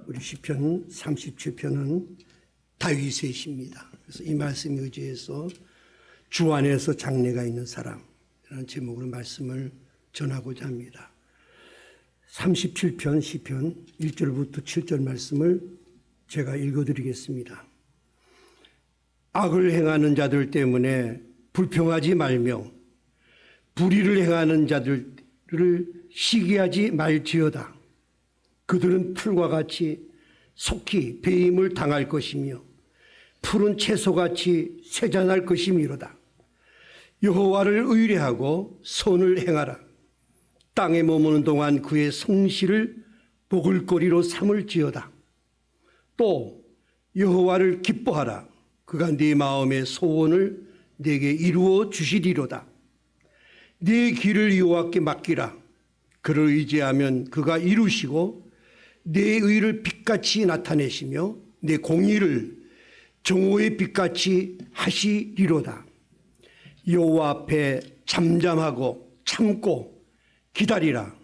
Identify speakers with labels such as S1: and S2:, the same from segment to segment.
S1: 우리 시편 37편은 다윗의 시입니다. 그래서 이 말씀 의지해서 주 안에서 장래가 있는 사람이라는 제목으로 말씀을 전하고자 합니다. 37편 시편 1절부터 7절 말씀을 제가 읽어드리겠습니다. 악을 행하는 자들 때문에 불평하지 말며 불의를 행하는 자들을 시기하지 말지어다. 그들은 풀과 같이 속히 배임을 당할 것이며 푸른 채소같이 쇠잔할 것이미로다. 여호와를 의뢰하고 선을 행하라. 땅에 머무는 동안 그의 성실을 보글거리로 삼을지어다. 또 여호와를 기뻐하라. 그가 네 마음의 소원을 네게 이루어 주시리로다. 네 길을 여호와께 맡기라. 그를 의지하면 그가 이루시고 내 의를 빛같이 나타내시며 내 공의를 정오의 빛같이 하시리로다. 여호와 앞에 잠잠하고 참고 기다리라.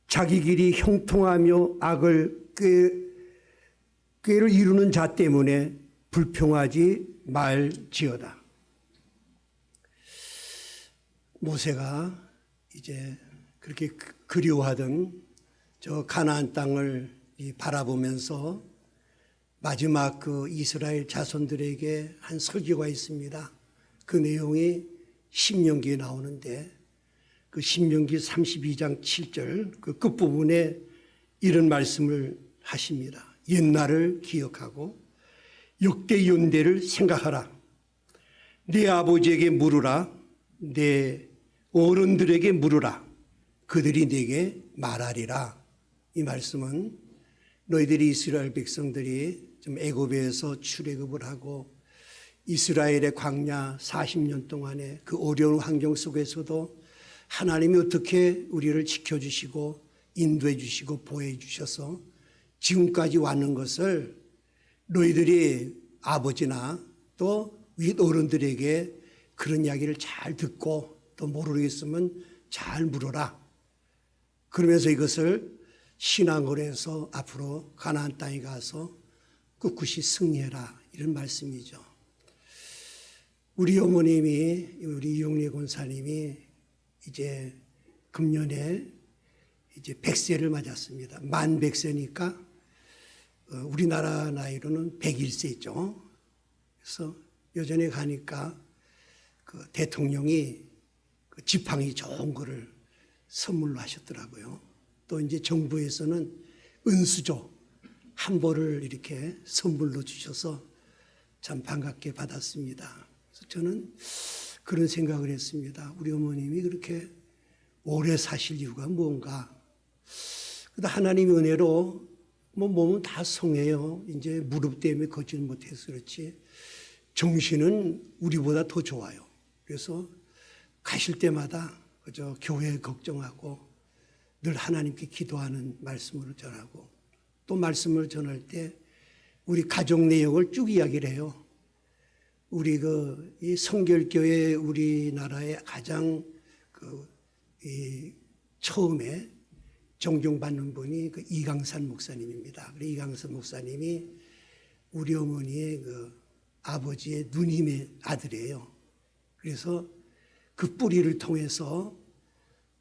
S1: 자기 길이 형통하며 악을 꾀를 이루는 자 때문에 불평하지 말지어다. 모세가 이제 그렇게 그리워하던 저 가나안 땅을 바라보면서 마지막 그 이스라엘 자손들에게 한 설교가 있습니다. 그 내용이 신명기에 나오는데 그 신명기 32장 7절 그 끝부분에 이런 말씀을 하십니다. 옛날을 기억하고 역대 연대를 생각하라. 네 아버지에게 물으라. 내 어른들에게 물으라. 그들이 네게 말하리라. 이 말씀은 너희들이 이스라엘 백성들이 좀 애굽에서 출애굽을 하고 이스라엘의 광야 40년 동안의 그 어려운 환경 속에서도 하나님이 어떻게 우리를 지켜주시고 인도해 주시고 보호해 주셔서 지금까지 왔는 것을 너희들이 아버지나 또 윗 어른들에게 그런 이야기를 잘 듣고 또 모르겠으면 잘 물어라. 그러면서 이것을 신앙으로 해서 앞으로 가나안 땅에 가서 꿋꿋이 승리해라. 이런 말씀이죠. 우리 어머님이 우리 이용래 권사님이 이제 금년에 이제 100세를 맞았습니다. 만 100세니까 우리나라 나이로는 101세죠. 그래서 예전에 가니까 그 대통령이 그 지팡이 좋은 거를 선물로 하셨더라고요. 또 이제 정부에서는 은수저 한 벌을 이렇게 선물로 주셔서 참 반갑게 받았습니다. 그래서 저는 그런 생각을 했습니다. 우리 어머님이 그렇게 오래 사실 이유가 뭔가. 하나님의 은혜로 몸은 다 성해요. 이제 무릎 때문에 걷지를 못해서 그렇지 정신은 우리보다 더 좋아요. 그래서 가실 때마다 그저 교회 걱정하고 늘 하나님께 기도하는 말씀으로 전하고 또 말씀을 전할 때 우리 가족 내역을 쭉 이야기를 해요. 우리 이 성결교회 우리나라의 가장 처음에 존경받는 분이 그 이강산 목사님입니다. 이강산 목사님이 우리 어머니의 아버지의 누님의 아들이에요. 그래서 그 뿌리를 통해서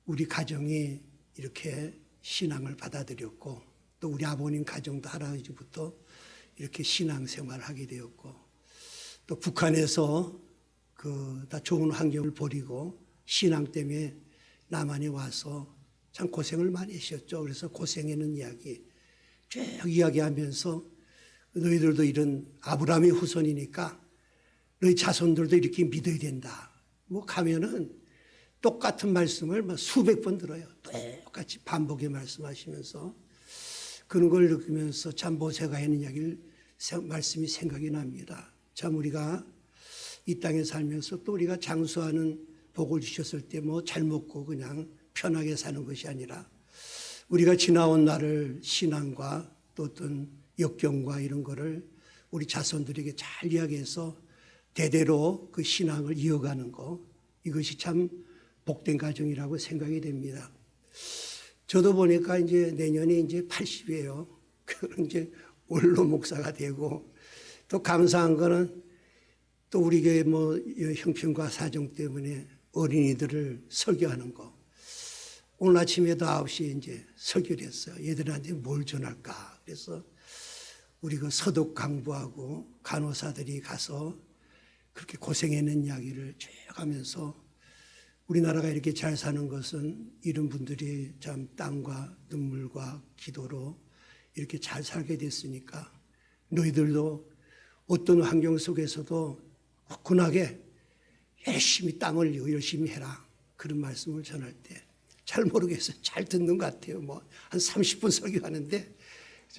S1: 우리 가정이 이렇게 신앙을 받아들였고 또 우리 아버님 가정도 할아버지부터 이렇게 신앙생활을 하게 되었고 또 북한에서 다 좋은 환경을 버리고 신앙 때문에 남한에 와서 참 고생을 많이 하셨죠. 그래서 고생하는 이야기 쭉 이야기하면서 너희들도 이런 아브라함의 후손이니까 너희 자손들도 이렇게 믿어야 된다. 가면은 똑같은 말씀을 수백 번 들어요. 똑같이 반복해 말씀하시면서 그런 걸 느끼면서 참 모세가 하는 이야기를 말씀이 생각이 납니다. 참 우리가 이 땅에 살면서 또 우리가 장수하는 복을 주셨을 때 잘 먹고 그냥 편하게 사는 것이 아니라 우리가 지나온 날을 신앙과 또 어떤 역경과 이런 거를 우리 자손들에게 잘 이야기해서 대대로 그 신앙을 이어가는 거 이것이 참 복된 가정이라고 생각이 됩니다. 저도 보니까 이제 내년에 이제 80이에요. 그럼 이제 원로 목사가 되고, 또 감사한 거는 또 우리 교회 뭐 형편과 사정 때문에 어린이들을 설교하는 거. 오늘 아침에도 9시에 이제 설교를 했어요. 얘들한테 뭘 전할까. 그래서 우리 그 서독 강부하고 간호사들이 가서 그렇게 고생했는 이야기를 쭉 하면서 우리나라가 이렇게 잘 사는 것은 이런 분들이 참 땀과 눈물과 기도로 이렇게 잘 살게 됐으니까 너희들도 어떤 환경 속에서도 굳건하게 열심히 땀 흘리고 열심히 해라. 그런 말씀을 전할 때 잘 모르겠어요. 잘 듣는 것 같아요. 뭐 한 30분 설교하는데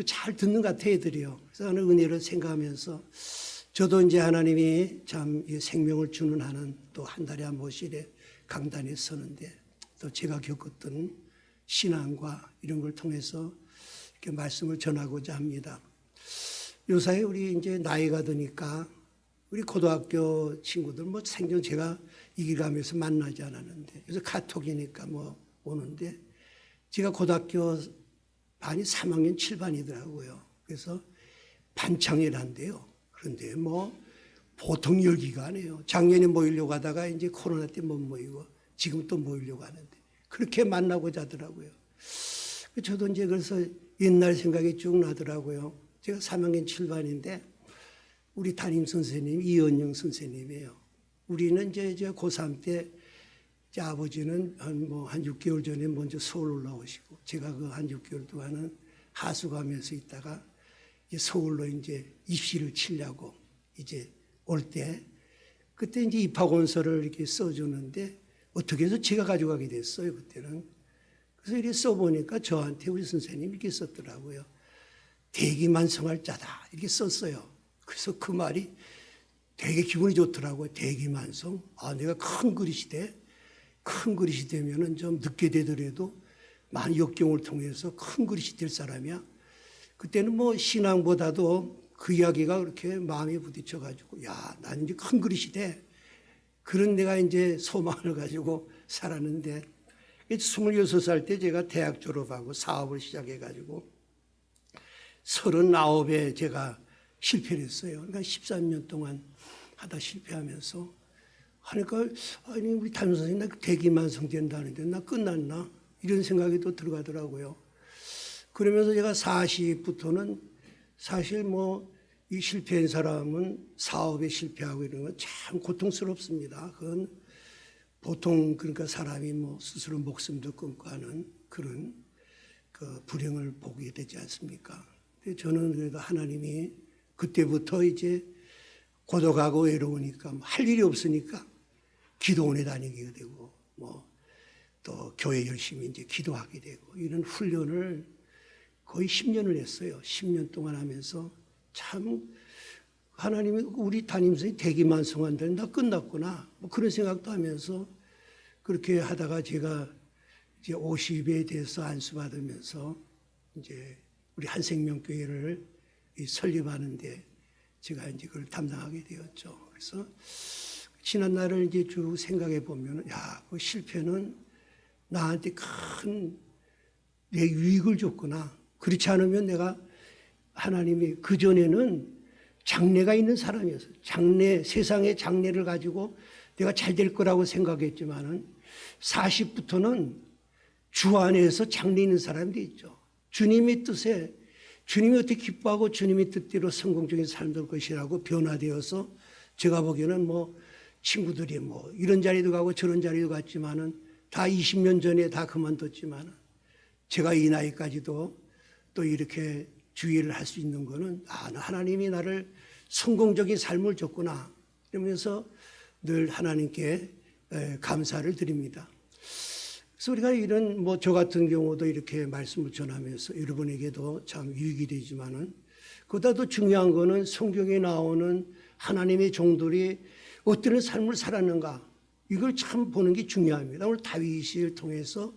S1: 잘 듣는 것 같아요, 애들이요. 그래서 어느 은혜를 생각하면서 저도 이제 하나님이 참 생명을 주는 한은 또 한 달에 한 번씩 강단에 서는데 또 제가 겪었던 신앙과 이런 걸 통해서 이렇게 말씀을 전하고자 합니다. 요사이 우리 이제 나이가 드니까 우리 고등학교 친구들 뭐 생전 제가 이 길 가면서 만나지 않았는데 그래서 카톡이니까 뭐 오는데 제가 고등학교 반이 3학년 7반이더라고요. 그래서 반창회란데요. 그런데 뭐 보통 열기가 아니에요. 작년에 모이려고 하다가 이제 코로나 때 못 모이고 지금 또 모이려고 하는데 그렇게 만나고자 하더라고요. 저도 이제 그래서 옛날 생각이 쭉 나더라고요. 제가 3학년 7반인데 우리 담임 선생님 이은영 선생님이에요. 우리는 이제 고3 때 이제 아버지는 한 6개월 전에 먼저 서울 올라오시고 제가 그 한 6개월 동안은 하숙하면서 있다가 이제 서울로 이제 입시를 치려고 이제 올 때 그때 이제 입학원서를 이렇게 써주는데 어떻게 해서 제가 가져가게 됐어요 그때는. 그래서 이렇게 써보니까 저한테 우리 선생님이 이렇게 썼더라고요. 대기만성할 자다 이렇게 썼어요. 그래서 그 말이 되게 기분이 좋더라고요. 대기만성. 아, 내가 큰 그릇이 돼. 큰 그릇이 되면은 좀 늦게 되더라도 많은 역경을 통해서 큰 그릇이 될 사람이야. 그때는 뭐 신앙보다도 그 이야기가 그렇게 마음에 부딪혀가지고, 야, 나는 이제 큰 그릇이 돼. 그런 내가 이제 소망을 가지고 살았는데, 26살 때 제가 대학 졸업하고 사업을 시작해가지고, 39에 제가 실패를 했어요. 그러니까 13년 동안 하다 실패하면서 하니까 아니 우리 담임 선생님 나 대기만성 된다는데 나 끝났나 이런 생각이 또 들어가더라고요. 그러면서 제가 40부터는 사실 뭐 이 실패한 사람은 사업에 실패하고 이런 건 참 고통스럽습니다. 그건 보통 그러니까 사람이 뭐 스스로 목숨도 끊고 하는 그런 그 불행을 보게 되지 않습니까? 근데 저는 그래도 하나님이 그때부터 이제 고독하고 외로우니까 뭐 할 일이 없으니까 기도원에 다니게 되고 뭐 또 교회 열심히 이제 기도하게 되고 이런 훈련을 거의 10년을 했어요. 10년 동안 하면서 참 하나님이 우리 담임선생님이 대기만성한다는 나 끝났구나 뭐 그런 생각도 하면서 그렇게 하다가 제가 이제 50에 대해서 안수받으면서 이제 우리 한생명교회를 설립하는데 제가 이제 그걸 담당하게 되었죠. 그래서 지난 날을 이제 쭉 생각해 보면, 야, 그 실패는 나한테 큰 내 유익을 줬구나. 그렇지 않으면 내가 하나님이 그 전에는 장래가 있는 사람이었어요. 세상의 장래를 가지고 내가 잘 될 거라고 생각했지만은 40부터는 주 안에서 장래 있는 사람도 있죠. 주님의 뜻에 주님이 어떻게 기뻐하고 주님의 뜻대로 성공적인 삶 될 것이라고 변화되어서 제가 보기에는 뭐 친구들이 뭐 이런 자리도 가고 저런 자리도 갔지만은 다 20년 전에 다 그만뒀지만은 제가 이 나이까지도 또 이렇게 주의를 할 수 있는 거는 아, 하나님이 나를 성공적인 삶을 줬구나 이러면서 늘 하나님께 감사를 드립니다. 그래서 우리가 이런 뭐 저 같은 경우도 이렇게 말씀을 전하면서 여러분에게도 참 유익이 되지만은 그보다 더 중요한 거는 성경에 나오는 하나님의 종들이 어떤 삶을 살았는가 이걸 참 보는 게 중요합니다. 오늘 다윗을 통해서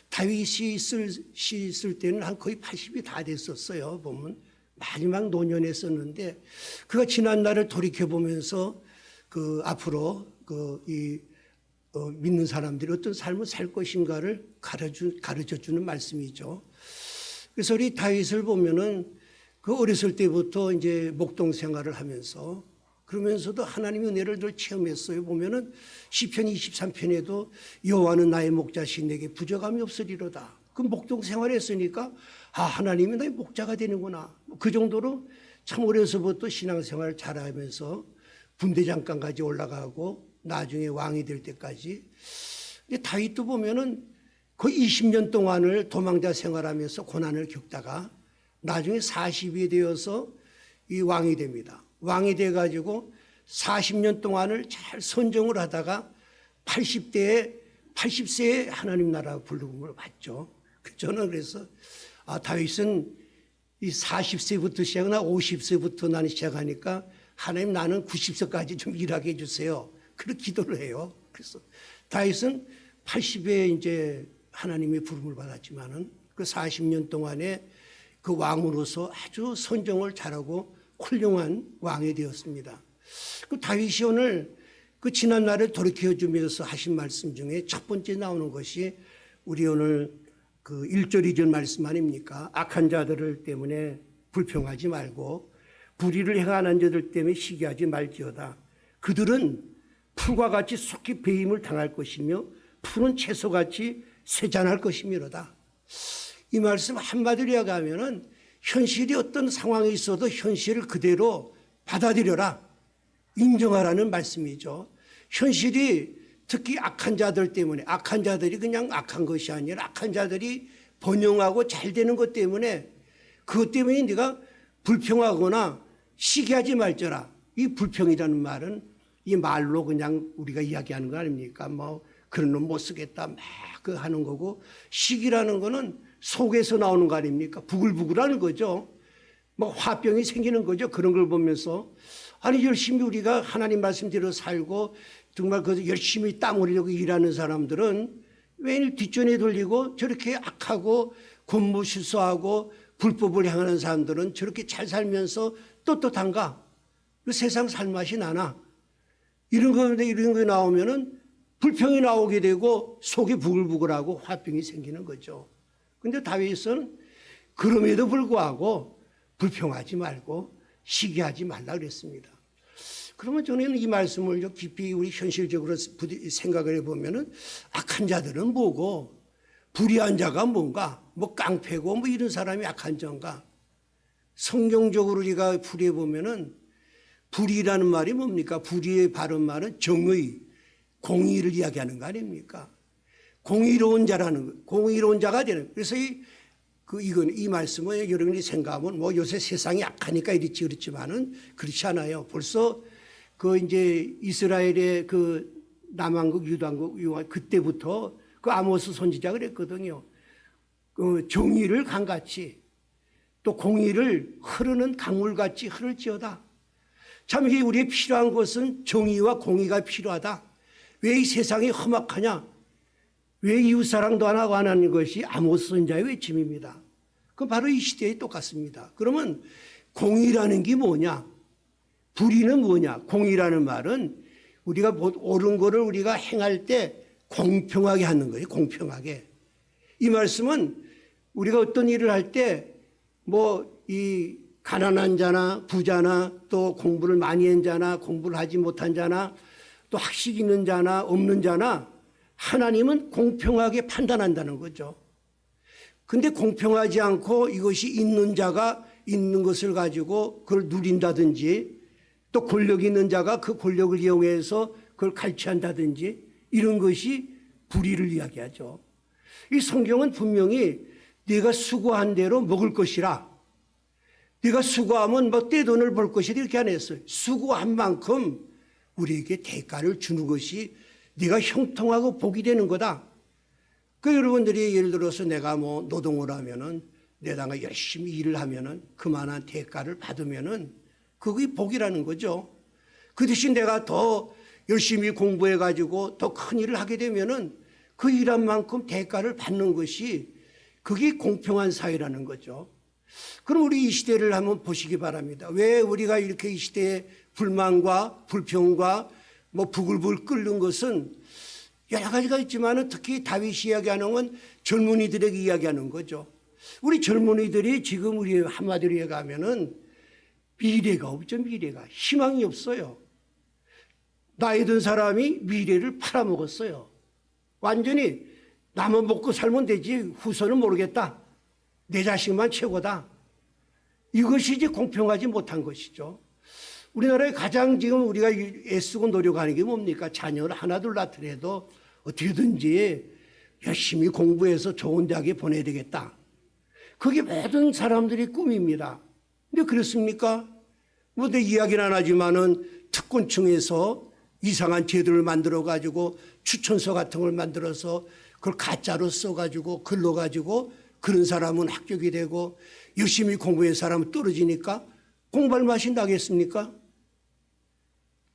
S1: 다윗이 시 쓸 때는 한 거의 80이 다 됐었어요. 보면 마지막 노년에 썼는데 그가 지난 날을 돌이켜 보면서 그 앞으로 이 믿는 사람들이 어떤 삶을 살 것인가를 가르쳐주는 말씀이죠. 그래서 우리 다윗을 보면은 그 어렸을 때부터 이제 목동 생활을 하면서 그러면서도 하나님의 은혜를 늘 체험했어요. 보면은 시편 23편에도 여호와는 나의 목자시 내게 부족함이 없으리로다. 그 목동 생활했으니까 하나님이 나의 목자가 되는구나. 그 정도로 참 어려서부터 신앙생활을 잘하면서 군대장관까지 올라가고 나중에 왕이 될 때까지. 근데 다윗도 보면은 거의 20년 동안을 도망자 생활하면서 고난을 겪다가 나중에 40이 되어서 이 왕이 됩니다. 왕이 돼가지고 40년 동안을 잘 선정을 하다가 80세에 하나님 나라 부름을 받죠. 저는 그래서 다윗은 이 40세부터 시작하나 50세부터 나는 시작하니까 하나님 나는 90세까지 좀 일하게 해주세요. 그렇게 기도를 해요. 그래서 다윗은 80에 이제 하나님의 부름을 받았지만은 그 40년 동안에 그 왕으로서 아주 선정을 잘하고 훌륭한 왕이 되었습니다. 그 다윗이 오늘 그 지난 날을 돌이켜 주면서 하신 말씀 중에 첫 번째 나오는 것이 우리 오늘 그 1절 2절 말씀 아닙니까? 악한 자들 때문에 불평하지 말고 불의를 행하는 자들 때문에 시기하지 말지어다. 그들은 풀과 같이 속히 배임을 당할 것이며 푸른 채소같이 쇠잔할 것이미로다. 이 말씀 한마디로 이야기하면은 현실이 어떤 상황에 있어도 현실을 그대로 받아들여라. 인정하라는 말씀이죠. 현실이 특히 악한 자들 때문에 악한 자들이 그냥 악한 것이 아니라 악한 자들이 번영하고 잘 되는 것 때문에 그것 때문에 네가 불평하거나 시기하지 말져라. 이 불평이라는 말은 이 말로 그냥 우리가 이야기하는 거 아닙니까? 뭐 그런 놈 못 쓰겠다 막 그 하는 거고 시기라는 거는 속에서 나오는 거 아닙니까? 부글부글하는 거죠. 뭐 화병이 생기는 거죠. 그런 걸 보면서 아니 열심히 우리가 하나님 말씀대로 살고 정말 그 열심히 땀 흘리려고 일하는 사람들은 왜 뒷전에 돌리고 저렇게 악하고 권무실수하고 불법을 행하는 사람들은 저렇게 잘 살면서 떳떳한가? 그 세상 살맛이 나나? 이런 거 나오면은 불평이 나오게 되고 속이 부글부글하고 화병이 생기는 거죠. 근데 다윗은 그럼에도 불구하고 불평하지 말고 시기하지 말라 그랬습니다. 그러면 저는 이 말씀을 깊이 우리 현실적으로 생각을 해보면은 악한 자들은 뭐고 불의한 자가 뭔가 뭐 깡패고 뭐 이런 사람이 악한 자인가. 성경적으로 우리가 풀이해보면은 불의라는 말이 뭡니까? 불의의 바른 말은 정의, 공의를 이야기하는 거 아닙니까? 공의로운 자라는 거, 공의로운 자가 되는. 그래서 이 말씀을 여러분이 생각하면 뭐 요새 세상이 약하니까 이렇지 그렇지만은 그렇지 않아요. 벌써 그 이제 이스라엘의 그 남왕국 유다왕국 그때부터 그 아모스 선지자가 그랬거든요. 그 정의를 강같이 또 공의를 흐르는 강물같이 흐를지어다. 참 이게 우리에 필요한 것은 정의와 공의가 필요하다. 왜 이 세상이 험악하냐? 왜 이웃사랑도 안 하고 안 하는 것이 아모스 선지자의 외침입니다. 그 바로 이 시대에 똑같습니다. 그러면 공의라는 게 뭐냐? 불의는 뭐냐? 공의라는 말은 우리가 옳은 거를 우리가 행할 때 공평하게 하는 거예요. 공평하게. 이 말씀은 우리가 어떤 일을 할 때 뭐 이 가난한 자나 부자나 또 공부를 많이 한 자나 공부를 하지 못한 자나 또 학식 있는 자나 없는 자나 하나님은 공평하게 판단한다는 거죠. 근데 공평하지 않고 이것이 있는 자가 있는 것을 가지고 그걸 누린다든지 또 권력 있는 자가 그 권력을 이용해서 그걸 갈취한다든지 이런 것이 불의를 이야기하죠. 이 성경은 분명히 네가 수고한 대로 먹을 것이라. 네가 수고하면 뭐 떼돈을 벌 것이라 이렇게 안 했어요. 수고한 만큼 우리에게 대가를 주는 것이 네가 형통하고 복이 되는 거다. 그 여러분들이 예를 들어서 내가 뭐 노동을 하면은 내가 열심히 일을 하면은 그만한 대가를 받으면은 그게 복이라는 거죠. 그 대신 내가 더 열심히 공부해 가지고 더 큰 일을 하게 되면은 그 일한 만큼 대가를 받는 것이 그게 공평한 사회라는 거죠. 그럼 우리 이 시대를 한번 보시기 바랍니다. 왜 우리가 이렇게 이 시대에 불만과 불평과 뭐 부글부글 끓는 것은 여러 가지가 있지만 특히 다윗이 이야기하는 건 젊은이들에게 이야기하는 거죠. 우리 젊은이들이 지금 우리 한마디로 얘기하면은 미래가 없죠. 미래가. 희망이 없어요. 나이 든 사람이 미래를 팔아먹었어요. 완전히 나만 먹고 살면 되지 후손은 모르겠다. 내 자식만 최고다. 이것이 이제 공평하지 못한 것이죠. 우리나라에 가장 지금 우리가 애쓰고 노력하는 게 뭡니까? 자녀를 하나 둘 낳더라도 어떻게든지 열심히 공부해서 좋은 대학에 보내야 되겠다. 그게 모든 사람들의 꿈입니다. 근데 그렇습니까? 뭐 내 이야기는 안 하지만은 특권층에서 이상한 제도를 만들어가지고 추천서 같은 걸 만들어서 그걸 가짜로 써가지고 글러가지고 그런 사람은 합격이 되고 열심히 공부한 사람은 떨어지니까 공부할 맛이 나겠습니까?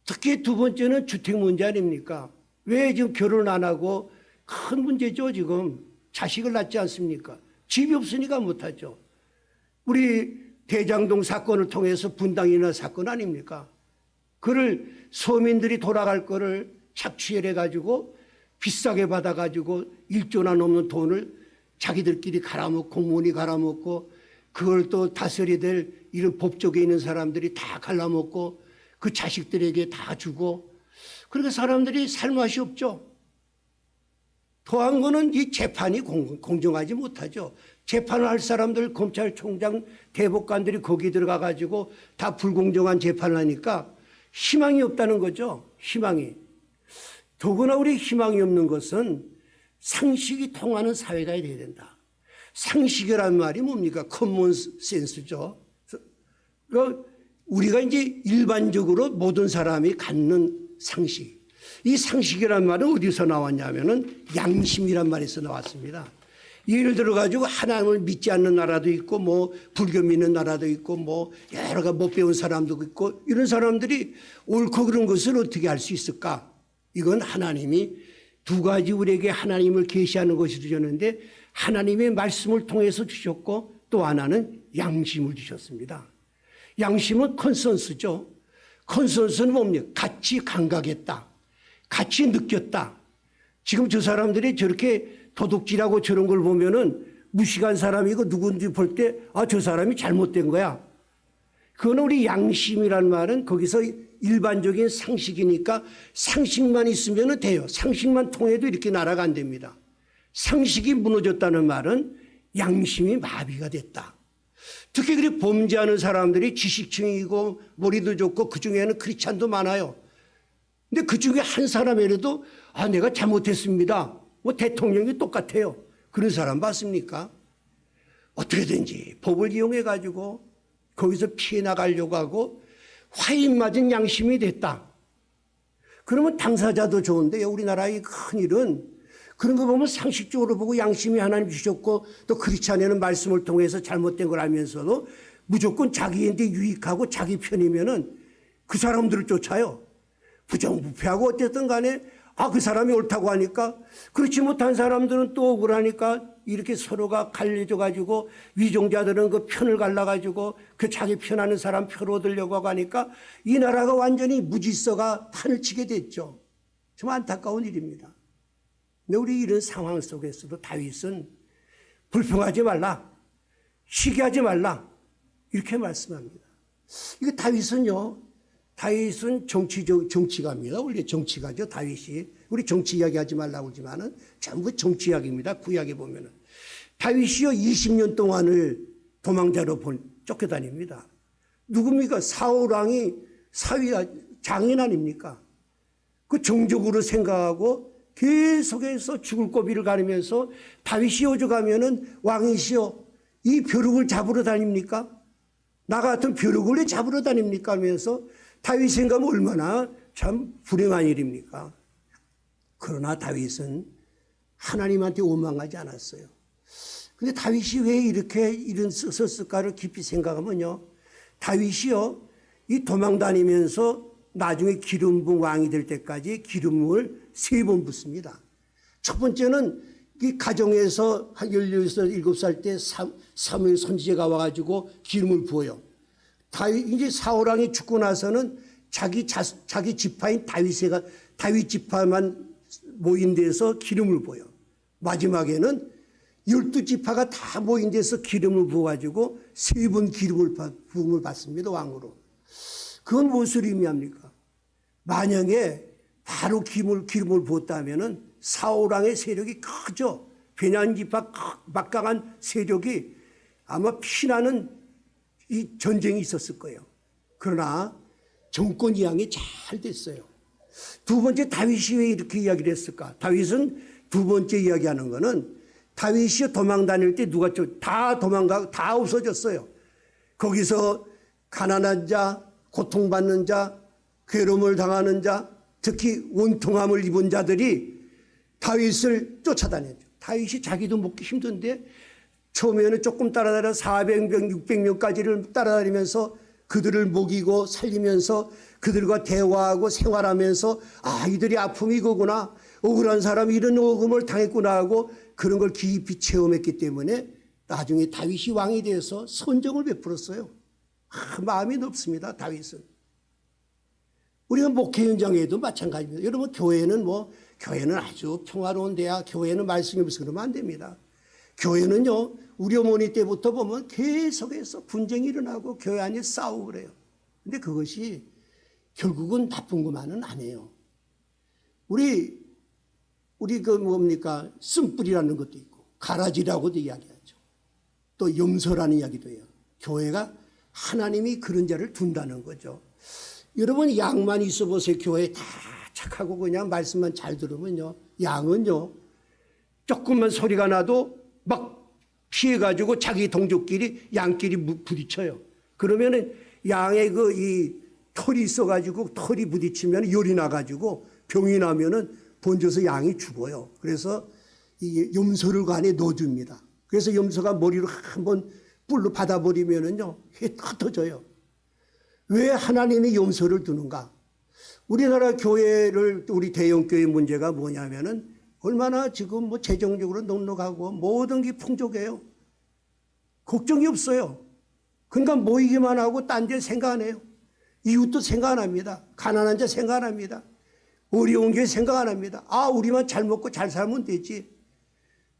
S1: 특히 두 번째는 주택 문제 아닙니까? 왜 지금 결혼 안 하고 큰 문제죠 지금. 자식을 낳지 않습니까? 집이 없으니까 못하죠. 우리 대장동 사건을 통해서 분당이 일어난 사건 아닙니까? 그를 서민들이 돌아갈 거를 착취해가지고 비싸게 받아가지고 1조나 넘는 돈을 자기들끼리 갈아먹고 공무원이 갈아먹고 그걸 또 다스려야 될 이런 법조계에 있는 사람들이 다 갈라먹고 그 자식들에게 다 주고 그러니까 사람들이 살 맛이 없죠. 더한 거는 이 재판이 공정하지 못하죠. 재판을 할 사람들 검찰총장 대법관들이 거기 들어가 가지고 다 불공정한 재판을 하니까 희망이 없다는 거죠. 희망이. 더구나 우리 희망이 없는 것은 상식이 통하는 사회가 돼야 된다. 상식이란 말이 뭡니까? 커먼 센스죠. 우리가 이제 일반적으로 모든 사람이 갖는 상식. 이 상식이란 말은 어디서 나왔냐면은 양심이란 말에서 나왔습니다. 예를 들어 가지고 하나님을 믿지 않는 나라도 있고 뭐 불교 믿는 나라도 있고 뭐 여러 가지 못 배운 사람도 있고 이런 사람들이 옳고 그런 것을 어떻게 알 수 있을까? 이건 하나님이 두 가지 우리에게 하나님을 계시하는 것이 주셨는데 하나님의 말씀을 통해서 주셨고 또 하나는 양심을 주셨습니다. 양심은 컨센서스죠. 컨센서스는 뭡니까? 같이 감각했다. 같이 느꼈다. 지금 저 사람들이 저렇게 도둑질하고 저런 걸 보면은 무식한 사람이고 누군지 볼 때 아, 저 사람이 잘못된 거야. 그건 우리 양심이란 말은 거기서 일반적인 상식이니까 상식만 있으면 돼요. 상식만 통해도 이렇게 나라가 안 됩니다. 상식이 무너졌다는 말은 양심이 마비가 됐다. 특히 그렇게 범죄하는 사람들이 지식층이고 머리도 좋고 그중에는 크리스찬도 많아요. 근데 그중에 한 사람이라도 아 내가 잘못했습니다. 뭐 대통령이 똑같아요. 그런 사람 봤습니까? 어떻게든지 법을 이용해 가지고 거기서 피해 나가려고 하고 화인 맞은 양심이 됐다. 그러면 당사자도 좋은데 우리나라의 큰일은 그런 거 보면 상식적으로 보고 양심이 하나님 주셨고 또 크리스찬에는 말씀을 통해서 잘못된 걸 알면서도 무조건 자기한테 유익하고 자기 편이면은 그 사람들을 쫓아요. 부정부패하고 어쨌든 간에 아, 그 사람이 옳다고 하니까 그렇지 못한 사람들은 또 억울하니까 이렇게 서로가 갈려져 가지고 위종자들은 그 편을 갈라가지고 그 자기 편하는 사람 표로 얻으려고 하고 하니까 이 나라가 완전히 무질서가 판을 치게 됐죠. 정말 안타까운 일입니다. 근데 우리 이런 상황 속에서도 다윗은 불평하지 말라. 시기하지 말라. 이렇게 말씀합니다. 이거 다윗은 정치가입니다. 원래 정치가죠, 다윗이. 우리 정치 이야기 하지 말라고 그러지만은 전부 정치 이야기입니다. 구약에 보면은. 다윗이요, 20년 동안을 도망자로 쫓겨다닙니다. 누굽니까? 사울왕이 장인 아닙니까? 그 정적으로 생각하고 계속해서 죽을 고비를 가리면서 다윗이 오죽하면은 왕이시여, 이 벼룩을 잡으러 다닙니까? 나 같은 벼룩을 왜 잡으러 다닙니까? 하면서 다윗 생각하면 얼마나 참 불행한 일입니까? 그러나 다윗은 하나님한테 원망하지 않았어요. 근데 다윗이 왜 이렇게 이런 썼을까를 깊이 생각하면요. 다윗이요, 이 도망 다니면서 나중에 기름 부은 왕이 될 때까지 기름을 3번 붓습니다. 첫 번째는 이 가정에서 한 17살 때 사무엘 선지자가 와가지고 기름을 부어요. 이제 사울왕이 죽고 나서는 자기 지파인 다윗 지파만 모인 데서 기름을 부어요. 마지막에는 12지파가 다 모인 데서 기름을 부어가지고 3번 부음을 받습니다. 왕으로. 그건 무엇을 의미합니까? 만약에 바로 기름을 부었다면은 사울왕의 세력이 크죠. 베냐민 지파 막강한 세력이 아마 피나는 이 전쟁이 있었을 거예요. 그러나 정권 이양이 잘 됐어요. 두 번째, 다윗이 왜 이렇게 이야기를 했을까? 다윗은 두 번째 이야기하는 거는 다윗이 도망 다닐 때 누가 다 도망가고 다 없어졌어요. 거기서 가난한 자, 고통받는 자, 괴로움을 당하는 자, 특히 원통함을 입은 자들이 다윗을 쫓아다녔죠. 다윗이 자기도 먹기 힘든데 처음에는 조금 따라다녀 400명, 600명까지를 따라다니면서 그들을 먹이고 살리면서 그들과 대화하고 생활하면서 이들이 아픔이 이거구나, 억울한 사람이 이런 억울을 당했구나 하고 그런 걸 깊이 체험했기 때문에 나중에 다윗이 왕이 되어서 선정을 베풀었어요. 마음이 높습니다. 다윗은. 우리가 목회 현장에도 마찬가지입니다. 여러분, 교회는 아주 평화로운 데야, 교회는 말씀이 없어서 그러면 안 됩니다. 교회는요, 우리 어머니 때부터 보면 계속해서 분쟁이 일어나고 교회 안에 싸우고 그래요. 근데 그것이 결국은 나쁜 것만은 아니에요. 우리 쓴뿌리라는 것도 있고, 가라지라고도 이야기하죠. 또 염소라는 이야기도 해요. 교회가 하나님이 그런 자를 둔다는 거죠. 여러분, 양만 있어 보세요. 교회에 다 착하고 그냥 말씀만 잘 들으면요, 양은요, 조금만 소리가 나도 막 피해가지고 자기 동족끼리 양끼리 부딪혀요. 그러면은 양의 이 털이 있어가지고 털이 부딪히면 열이 나가지고 병이 나면은 번져서 양이 죽어요. 그래서 이 염소를 그 안에 넣어줍니다. 그래서 염소가 머리로 한번 뿔로 받아버리면은요, 흩어져요. 왜 하나님이 염소를 두는가? 우리나라 교회를, 우리 대형교회 문제가 뭐냐면은 얼마나 지금 재정적으로 넉넉하고 모든 게 풍족해요. 걱정이 없어요. 그러니까 모이기만 하고 딴 데 생각 안 해요. 이웃도 생각 안 합니다. 가난한 자 생각 안 합니다. 어려운 게 생각 안 합니다. 우리만 잘 먹고 잘 살면 되지.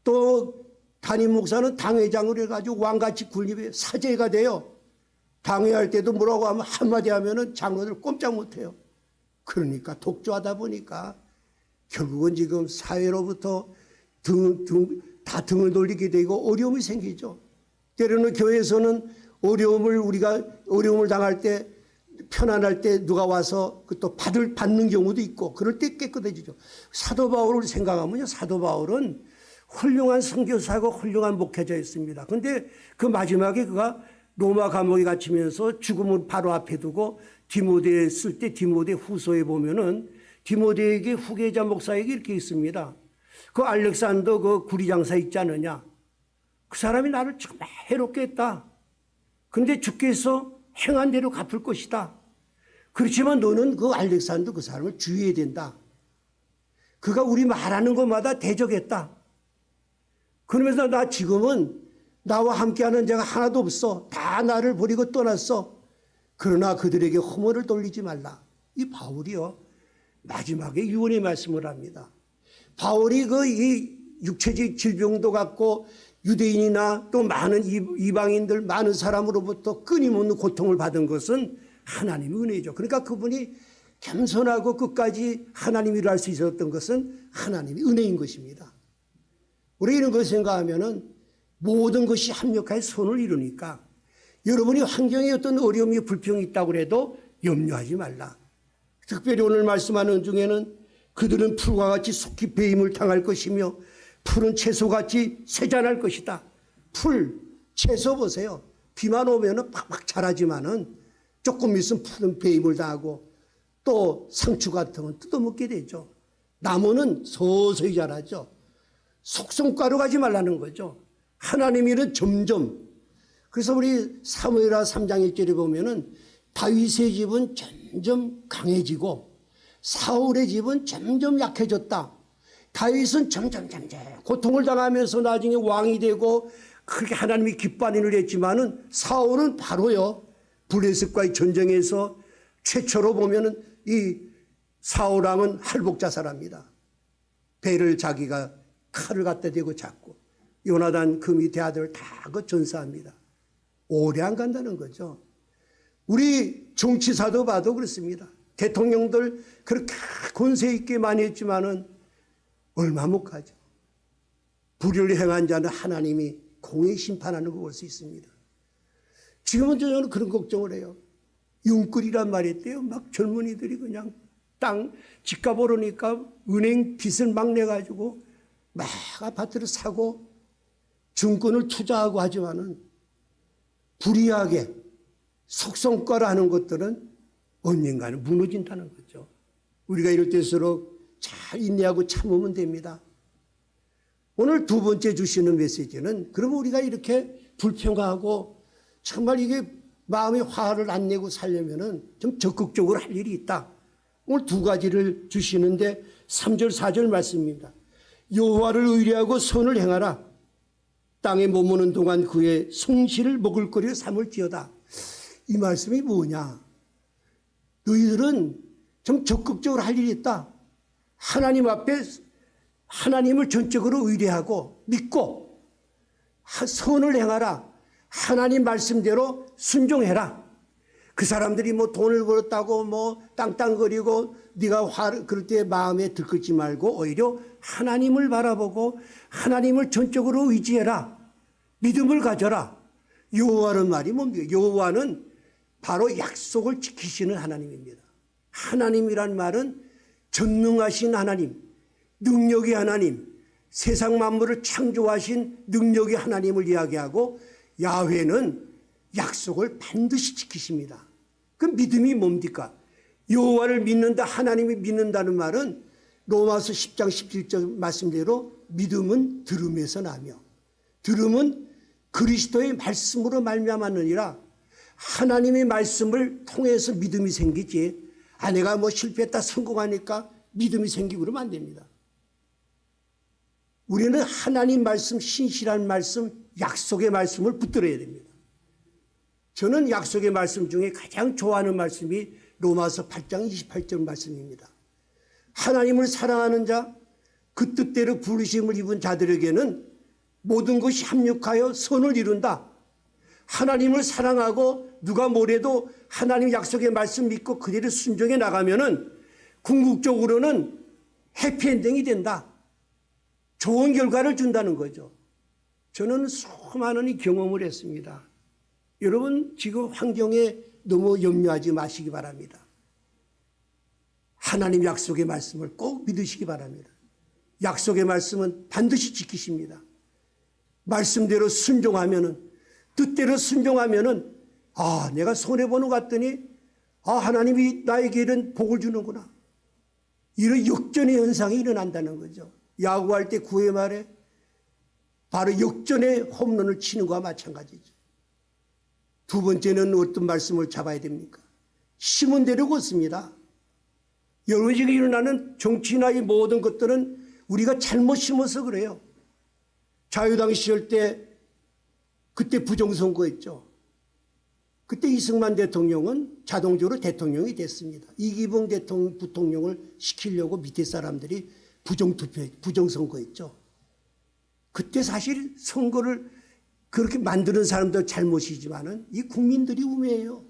S1: 또 담임 목사는 당회장을 해가지고 왕같이 군립해 사제가 돼요. 당회할 때도 뭐라고 하면 한마디 하면은 장로들 꼼짝 못해요. 그러니까 독조하다 보니까 결국은 지금 사회로부터 다 등을 돌리게 되고 어려움이 생기죠. 때로는 교회에서는 우리가 어려움을 당할 때, 편안할 때 누가 와서 또 받는 경우도 있고, 그럴 때 깨끗해지죠. 사도 바울을 생각하면요, 사도 바울은 훌륭한 선교사고 훌륭한 목회자였습니다. 근데 그 마지막에 그가 로마 감옥에 갇히면서 죽음을 바로 앞에 두고 디모데 쓸 때 디모데 후서에 보면은 디모데에게 후계자 목사에게 이렇게 있습니다. 그 알렉산더 그 구리장사 있지 않느냐. 그 사람이 나를 정말 해롭게 했다. 근데 주께서 행한 대로 갚을 것이다. 그렇지만 너는 그 알렉산더 그 사람을 주의해야 된다. 그가 우리 말하는 것마다 대적했다. 그러면서 나 지금은 나와 함께하는 자가 하나도 없어. 다 나를 버리고 떠났어. 그러나 그들에게 허물을 돌리지 말라. 이 바울이요, 마지막에 유언의 말씀을 합니다. 바울이 이 육체적 질병도 갖고 유대인이나 또 많은 이방인들, 많은 사람으로부터 끊임없는 고통을 받은 것은 하나님의 은혜죠. 그러니까 그분이 겸손하고 끝까지 하나님 일을 할 수 있었던 것은 하나님의 은혜인 것입니다. 우리 이런 것을 생각하면은 모든 것이 합력하여 선을 이루니까 여러분이 환경에 어떤 어려움이 불평이 있다고 해도 염려하지 말라. 특별히 오늘 말씀하는 중에는 그들은 풀과 같이 속히 배임을 당할 것이며 풀은 채소같이 쇠잔할 것이다. 풀, 채소 보세요. 비만 오면은 팍팍 자라지만은 조금 있으면 풀은 배임을 당하고 또 상추 같은 건 뜯어먹게 되죠. 나무는 서서히 자라죠. 속성가루 가지 말라는 거죠. 하나님 일은 점점. 그래서 우리 사무엘하 3장 1절에 보면은 다윗의 집은 점점 강해지고 사울의 집은 점점 약해졌다. 다윗은 점점 고통을 당하면서 나중에 왕이 되고 그렇게 하나님이 기뻐하는 일을 했지만은 사울은 바로요, 블레셋과의 전쟁에서 최초로 보면은 이 사울왕은 할복자살합니다. 배를 자기가 칼을 갖다 대고 잡고 요나단 그 밑에 아들 다 그 전사합니다. 오래 안 간다는 거죠. 우리 정치사도 봐도 그렇습니다. 대통령들 그렇게 권세 있게 많이 했지만은 얼마 못 가죠. 불의를 행한 자는 하나님이 공의 심판하는 거 볼 수 있습니다. 지금은 저는 그런 걱정을 해요. 윤끌이란 말이 있대요. 막 젊은이들이 그냥 땅 집값 오르니까 은행 빚을 막 내가지고 막 아파트를 사고 증권을 투자하고 하지만은 불이하게 속성가라 하는 것들은 언젠가는 무너진다는 거죠. 우리가 이럴 때일수록 잘 인내하고 참으면 됩니다. 오늘 두 번째 주시는 메시지는 그러면 우리가 이렇게 불평하고 정말 이게 마음의 화를 안 내고 살려면은 좀 적극적으로 할 일이 있다. 오늘 두 가지를 주시는데 3절 4절 말씀입니다. 여호와를 의뢰하고 선을 행하라. 땅에 머무는 동안 그의 송시를 먹을 거리로 삼을지어다. 이 말씀이 뭐냐? 너희들은 좀 적극적으로 할 일이 있다. 하나님 앞에 하나님을 전적으로 의뢰하고 믿고 선을 행하라. 하나님 말씀대로 순종해라. 그 사람들이 뭐 돈을 벌었다고 뭐 땅땅거리고 네가 화를 그럴 때 마음에 들끓지 말고 오히려 하나님을 바라보고 하나님을 전적으로 의지해라. 믿음을 가져라. 여호와는 말이 뭡니까? 여호와는 바로 약속을 지키시는 하나님입니다. 하나님이란 말은 전능하신 하나님, 능력의 하나님, 세상 만물을 창조하신 능력의 하나님을 이야기하고 야훼는 약속을 반드시 지키십니다. 그 믿음이 뭡니까? 여호와를 믿는다, 하나님을 믿는다는 말은 로마서 10장 17절 말씀대로 믿음은 들음에서 나며 들음은 그리스도의 말씀으로 말미암았느니라. 하나님의 말씀을 통해서 믿음이 생기지 내가 뭐 실패했다 성공하니까 믿음이 생기고 그러면 안 됩니다. 우리는 하나님 말씀, 신실한 말씀, 약속의 말씀을 붙들어야 됩니다. 저는 약속의 말씀 중에 가장 좋아하는 말씀이 로마서 8장 28절 말씀입니다. 하나님을 사랑하는 자, 그 뜻대로 부르심을 입은 자들에게는 모든 것이 합력하여 선을 이룬다. 하나님을 사랑하고 누가 뭐래도 하나님 약속의 말씀 믿고 그대로 순종해 나가면은 궁극적으로는 해피엔딩이 된다. 좋은 결과를 준다는 거죠. 저는 수많은 경험을 했습니다. 여러분 지금 환경에 너무 염려하지 마시기 바랍니다. 하나님 약속의 말씀을 꼭 믿으시기 바랍니다. 약속의 말씀은 반드시 지키십니다. 말씀대로 순종하면은 뜻대로 순종하면은 내가 손해보는 것 같더니 하나님이 나에게 이런 복을 주는구나. 이런 역전의 현상이 일어난다는 거죠. 야구할 때 9회 말에 바로 역전의 홈런을 치는 것과 마찬가지죠. 두 번째는 어떤 말씀을 잡아야 됩니까? 심은 대로 걷습니다. 여러분 지금 일어나는 정치나 이 모든 것들은 우리가 잘못 심어서 그래요. 자유당 시절 때 그때 부정선거했죠. 그때 이승만 대통령은 자동적으로 대통령이 됐습니다. 이기붕 부통령을 시키려고 밑에 사람들이 부정선거했죠. 그때 사실 선거를 그렇게 만드는 사람도 잘못이지만은 이 국민들이 우매해요.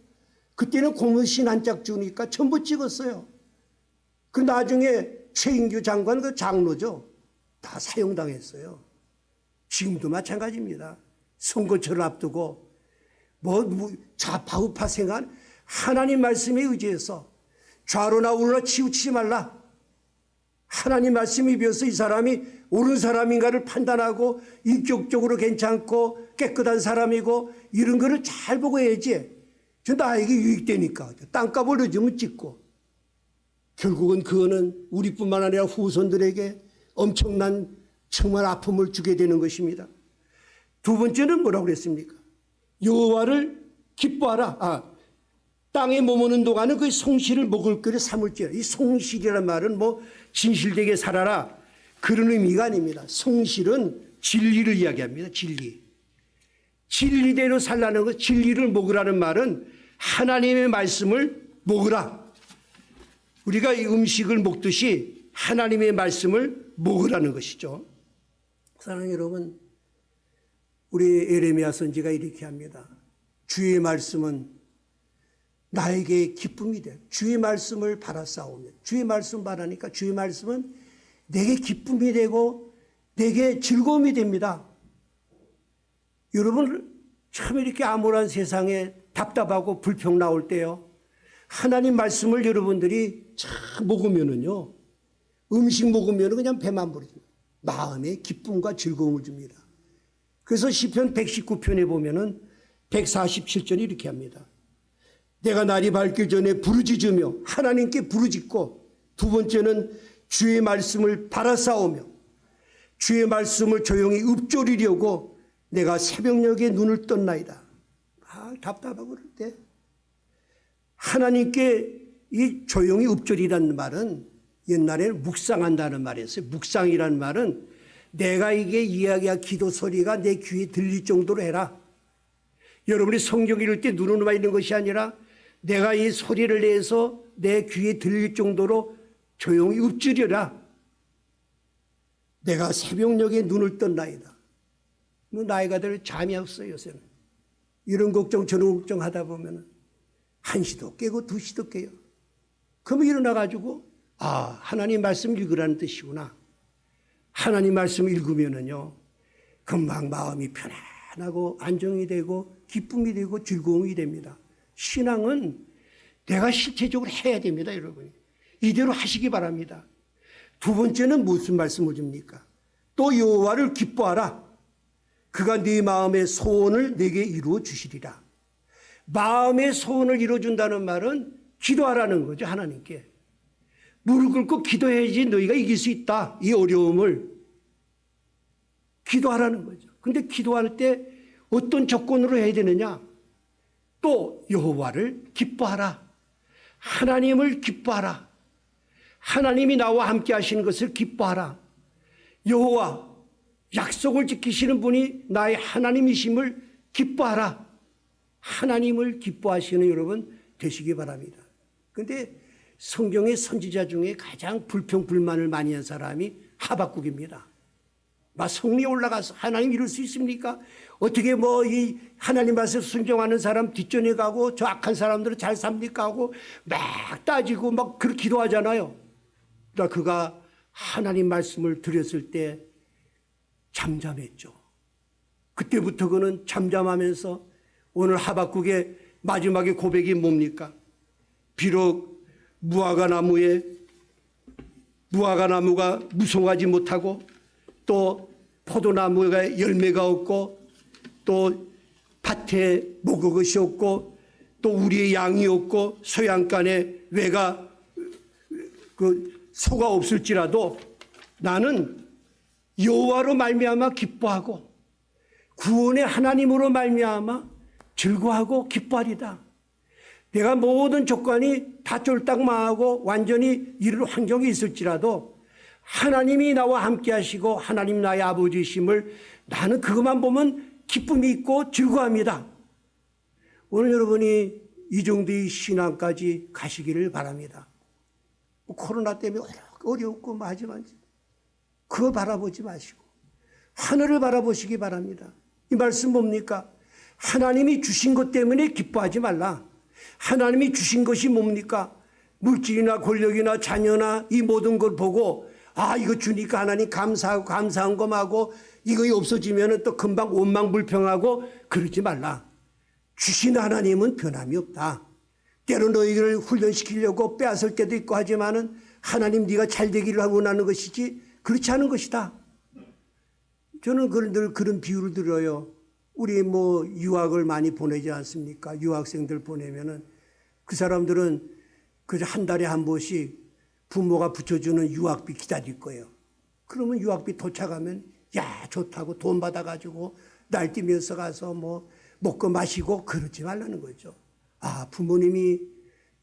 S1: 그때는 고무신 한 짝 주니까 전부 찍었어요. 그 나중에 최인규 장관 그 장로죠. 다 사형당했어요. 지금도 마찬가지입니다. 선거철을 앞두고 좌파 우파 생각 하나님 말씀에 의지해서 좌로나 우로나 치우치지 말라. 하나님 말씀에 비해서 이 사람이 옳은 사람인가를 판단하고 인격적으로 괜찮고 깨끗한 사람이고 이런 거를 잘 보고 해야지. 저 나에게 유익되니까 땅값을 늦으면 찍고 결국은 그거는 우리뿐만 아니라 후손들에게 엄청난 정말 아픔을 주게 되는 것입니다. 두 번째는 뭐라고 그랬습니까? 여호와를 기뻐하라. 땅에 머무는 동안은 그 송실을 먹을 거를 삼을지어다. 이 송실이라는 말은 뭐 진실되게 살아라 그런 의미가 아닙니다. 송실은 진리를 이야기합니다. 진리. 진리대로 살라는 것, 진리를 먹으라는 말은 하나님의 말씀을 먹으라. 우리가 이 음식을 먹듯이 하나님의 말씀을 먹으라는 것이죠. 사랑하는 여러분, 우리 에레미야 선지가 이렇게 합니다. 주의 말씀은 나에게 기쁨이 돼. 주의 말씀을 바라싸우며, 주의 말씀 바라니까 주의 말씀은 내게 기쁨이 되고 내게 즐거움이 됩니다. 여러분, 참 이렇게 암울한 세상에 답답하고 불평 나올 때요, 하나님 말씀을 여러분들이 참 먹으면은요, 음식 먹으면 그냥 배만 부르죠. 마음에 기쁨과 즐거움을 줍니다. 그래서 시편 119편에 보면은 147절이 이렇게 합니다. 내가 날이 밝기 전에 부르짖으며 하나님께 부르짖고, 두 번째는 주의 말씀을 바라싸우며 주의 말씀을 조용히 읊조리려고 내가 새벽녘에 눈을 떴나이다. 답답하고 그럴 때 하나님께 이 조용히 읊조리라는 말은 옛날에는 묵상한다는 말이었어요. 묵상이라는 말은 내가 이게 이야기와 기도 소리가 내 귀에 들릴 정도로 해라. 여러분이 성경 읽을 때 눈으로만 있는 것이 아니라 내가 이 소리를 내서 내 귀에 들릴 정도로 조용히 읊조려라. 내가 새벽녘에 눈을 떴나이다. 뭐 나이가 들 잠이 없어요, 요새는. 이런 걱정 저런 걱정 하다 보면 1시도 깨고 2시도 깨요. 그러면 일어나가지고 하나님 말씀 읽으라는 뜻이구나. 하나님 말씀 읽으면은요, 금방 마음이 편안하고 안정이 되고 기쁨이 되고 즐거움이 됩니다. 신앙은 내가 실체적으로 해야 됩니다, 여러분이. 이대로 하시기 바랍니다. 두 번째는 무슨 말씀을 줍니까? 또 여호와를 기뻐하라. 그가 네 마음의 소원을 내게 이루어 주시리라. 마음의 소원을 이루어준다는 말은 기도하라는 거죠, 하나님께. 무릎 꿇고 기도해야지 너희가 이길 수 있다. 이 어려움을 기도하라는 거죠. 근데 기도할 때 어떤 조건으로 해야 되느냐? 또 여호와를 기뻐하라. 하나님을 기뻐하라. 하나님이 나와 함께 하시는 것을 기뻐하라. 여호와, 약속을 지키시는 분이 나의 하나님이심을 기뻐하라. 하나님을 기뻐하시는 여러분 되시기 바랍니다. 그런데 성경의 선지자 중에 가장 불평불만을 많이 한 사람이 하박국입니다. 막 성리에 올라가서 하나님 이룰 수 있습니까? 어떻게 뭐 이 하나님 말씀 순종하는 사람 뒷전에 가고 저 악한 사람들은 잘 삽니까 하고 막 따지고 막 그렇게 기도하잖아요. 그러나 그가 하나님 말씀을 들었을 때 잠잠했죠. 그때부터 그는 잠잠하면서 오늘 하박국의 마지막에 고백이 뭡니까? 비록 무화과 나무가 무성하지 못하고 또 포도나무가 열매가 없고 또 밭에 먹을 것이 없고 또 우리의 양이 없고 소양간에 외가 소가 없을지라도 나는 여호와로 말미암아 기뻐하고 구원의 하나님으로 말미암아 즐거워하고 기뻐하리다. 내가 모든 조건이 다 쫄딱 망하고 완전히 이를 환경이 있을지라도 하나님이 나와 함께 하시고 하나님 나의 아버지이심을 나는 그것만 보면 기쁨이 있고 즐거워합니다. 오늘 여러분이 이 정도의 신앙까지 가시기를 바랍니다. 코로나 때문에 어렵고 하지만 그거 바라보지 마시고 하늘을 바라보시기 바랍니다. 이 말씀 뭡니까? 하나님이 주신 것 때문에 기뻐하지 말라. 하나님이 주신 것이 뭡니까? 물질이나 권력이나 자녀나 이 모든 걸 보고 이거 주니까 하나님 감사하고 감사한 것하고 이거 없어지면 또 금방 원망불평하고 그러지 말라. 주신 하나님은 변함이 없다. 때로 너희를 훈련시키려고 빼앗을 때도 있고 하지만은 하나님 네가 잘 되기를 원하는 것이지 그렇지 않은 것이다. 저는 늘 그런 비유를 들어요. 우리 뭐 유학을 많이 보내지 않습니까? 유학생들 보내면은 그 사람들은 그저 한 달에 한 번씩 부모가 붙여주는 유학비 기다릴 거예요. 그러면 유학비 도착하면 좋다고 돈 받아가지고 날뛰면서 가서 뭐 먹고 마시고 그러지 말라는 거죠. 부모님이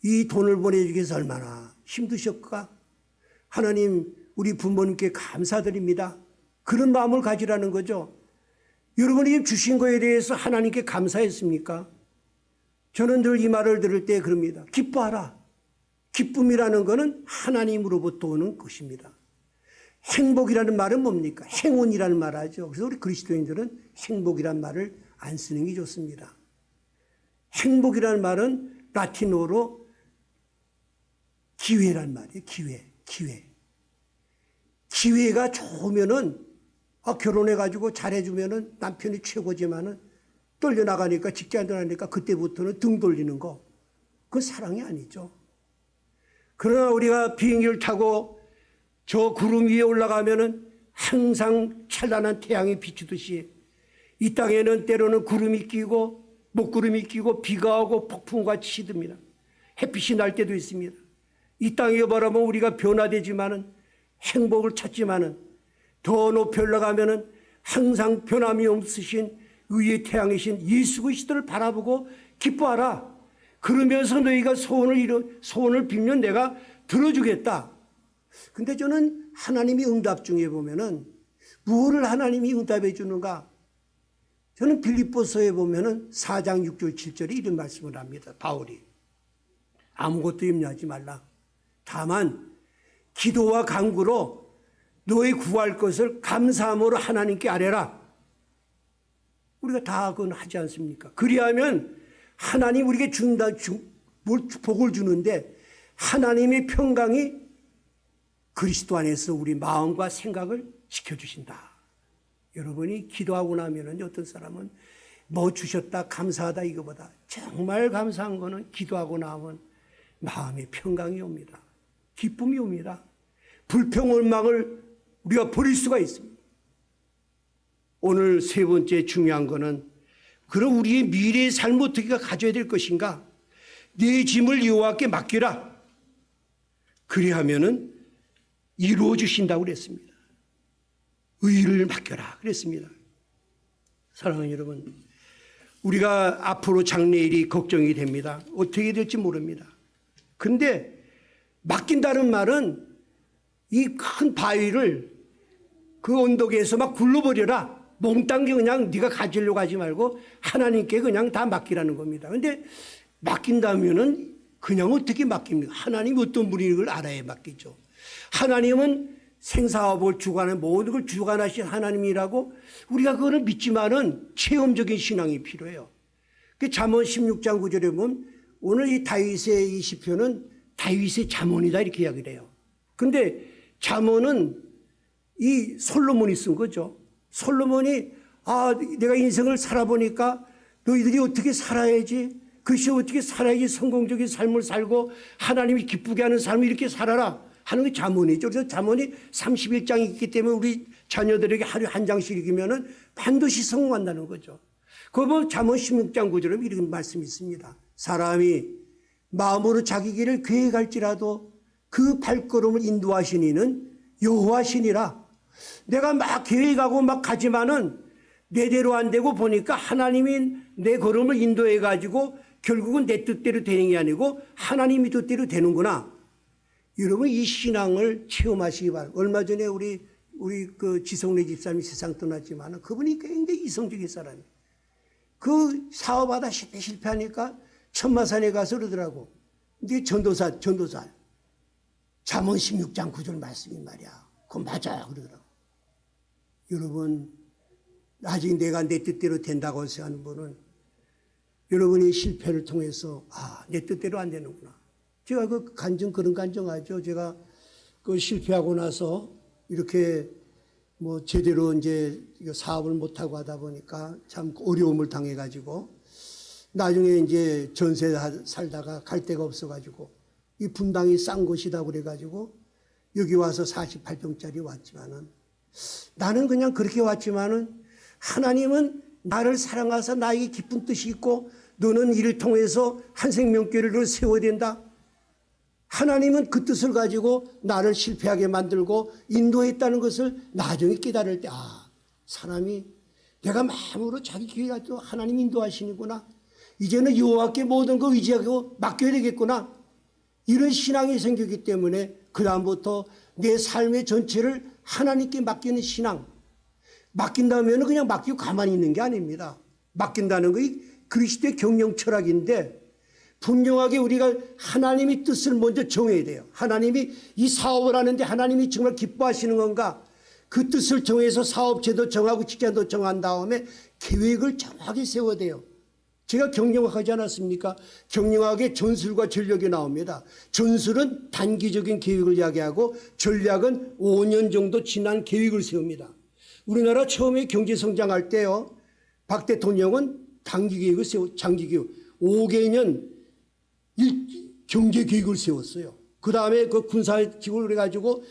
S1: 이 돈을 보내주기 위해서 얼마나 힘드셨을까? 하나님 우리 부모님께 감사드립니다. 그런 마음을 가지라는 거죠. 여러분이 주신 거에 대해서 하나님께 감사했습니까? 저는 늘 이 말을 들을 때 그럽니다. 기뻐하라. 기쁨이라는 것은 하나님으로부터 오는 것입니다. 행복이라는 말은 뭡니까? 행운이라는 말 하죠. 그래서 우리 그리스도인들은 행복이라는 말을 안 쓰는 게 좋습니다. 행복이라는 말은 라틴어로 기회란 말이에요. 기회. 기회가 좋으면은 결혼해가지고 잘해주면은 남편이 최고지만은 떨려나가니까 직장 들어가니까 그때부터는 등 돌리는 거. 그건 사랑이 아니죠. 그러나 우리가 비행기를 타고 저 구름 위에 올라가면은 항상 찬란한 태양이 비추듯이 이 땅에는 때로는 구름이 끼고 목구름이 끼고 비가 오고 폭풍같이 시듭니다. 햇빛이 날 때도 있습니다. 이 땅에 바라보면 우리가 변화되지만은 행복을 찾지만은 더 높이 올라가면은 항상 변함이 없으신 의의 태양이신 예수 그리스도를 바라보고 기뻐하라. 그러면서 너희가 소원을 빌면 내가 들어주겠다. 근데 저는 하나님이 응답 중에 보면은 무엇을 하나님이 응답해 주는가? 저는 빌립보서에 보면은 4장 6절 7절에 이런 말씀을 합니다. 바울이 아무것도 염려하지 말라. 다만 기도와 간구로 너의 구할 것을 감사함으로 하나님께 아뢰라. 우리가 다 그건 하지 않습니까? 그리하면 하나님 우리에게 복을 주는데 하나님의 평강이 그리스도 안에서 우리 마음과 생각을 지켜주신다. 여러분이 기도하고 나면은 어떤 사람은 뭐 주셨다 감사하다 이거보다 정말 감사한 거는 기도하고 나면 마음의 평강이 옵니다. 기쁨이 옵니다. 불평원망을 우리가 버릴 수가 있습니다. 오늘 세 번째 중요한 거는 그럼 우리의 미래의 삶을 어떻게 가져야 될 것인가? 네 짐을 여호와께 맡기라. 그리하면은 이루어 주신다고 그랬습니다. 의를 맡겨라 그랬습니다. 사랑하는 여러분, 우리가 앞으로 장래일이 걱정이 됩니다. 어떻게 될지 모릅니다. 근데 맡긴다는 말은 이 큰 바위를 그 언덕에서 막 굴러버려라. 몽땅 그냥 네가 가지려고 하지 말고 하나님께 그냥 다 맡기라는 겁니다. 근데 맡긴다면은 그냥 어떻게 맡깁니까? 하나님이 어떤 분인 걸 알아야 맡기죠. 하나님은 생사업을 주관하는 모든 걸 주관하신 하나님이라고 우리가 그거를 믿지만은 체험적인 신앙이 필요해요. 그 잠언 16장 9절에 보면 오늘 이 다윗의 이 시편은 다윗의 잠언이다 이렇게 이야기를 해요. 근데 잠언은 이 솔로몬이 쓴 거죠. 솔로몬이 내가 인생을 살아보니까 너희들이 어떻게 살아야지, 그것이 어떻게 살아야지 성공적인 삶을 살고 하나님이 기쁘게 하는 삶을 이렇게 살아라 하는 게 잠언이죠. 그래서 잠언이 31장이 있기 때문에 우리 자녀들에게 하루에 한 장씩 읽으면 반드시 성공한다는 거죠. 그거 잠언 16장 9절에 이런 말씀이 있습니다. 사람이 마음으로 자기 길을 계획할지라도 그 발걸음을 인도하신 이는 여호와시니라. 내가 막 계획하고 막 가지만은 내대로 안 되고 보니까 하나님이 내 걸음을 인도해 가지고 결국은 내 뜻대로 되는 게 아니고 하나님이 뜻대로 되는구나. 여러분 이 신앙을 체험하시기 바랍니다. 얼마 전에 우리 그 지성래 집사님이 세상 떠났지만 그분이 굉장히 이성적인 사람이에요. 그 사업하다 실패하니까 천마산에 가서 그러더라고. 근데 전도사 잠언 16장 9절 말씀이 말이야. 그건 맞아요 그러더라고. 여러분 아직 내가 내 뜻대로 된다고 생각하는 분은 여러분이 실패를 통해서 내 뜻대로 안 되는구나. 제가 그 그런 간증하죠. 제가 그 실패하고 나서 이렇게 뭐 제대로 이제 사업을 못하고 하다 보니까 참 어려움을 당해가지고 나중에 이제 전세 살다가 갈 데가 없어가지고 이 분당이 싼 곳이다 그래가지고 여기 와서 48평짜리 왔지만은 나는 그냥 그렇게 왔지만은 하나님은 나를 사랑하사 나에게 기쁜 뜻이 있고 너는 이를 통해서 한 생명교회를 세워야 된다. 하나님은 그 뜻을 가지고 나를 실패하게 만들고 인도했다는 것을 나중에 깨달을 때 사람이 내가 마음으로 자기 기회가 또 하나님 인도하시는구나. 이제는 여호와께 모든 걸 의지하고 맡겨야 되겠구나. 이런 신앙이 생기기 때문에 그 다음부터 내 삶의 전체를 하나님께 맡기는 신앙. 맡긴다면 그냥 맡기고 가만히 있는 게 아닙니다. 맡긴다는 것이 그리스도의 경영 철학인데 분명하게 우리가 하나님의 뜻을 먼저 정해야 돼요. 하나님이 이 사업을 하는데 하나님이 정말 기뻐하시는 건가? 그 뜻을 정해서 사업체도 정하고 직장도 정한 다음에 계획을 정확하게 세워야 돼요. 제가 경영학하지 않았습니까? 경영학에 전술과 전략이 나옵니다. 전술은 단기적인 계획을 이야기하고 전략은 5년 정도 지난 계획을 세웁니다. 우리나라 처음에 경제성장할 때요, 박 대통령은 단기 계획을 장기 계획, 5개년 경제 계획을 세웠어요. 그 다음에 그 군사기구를 해가지고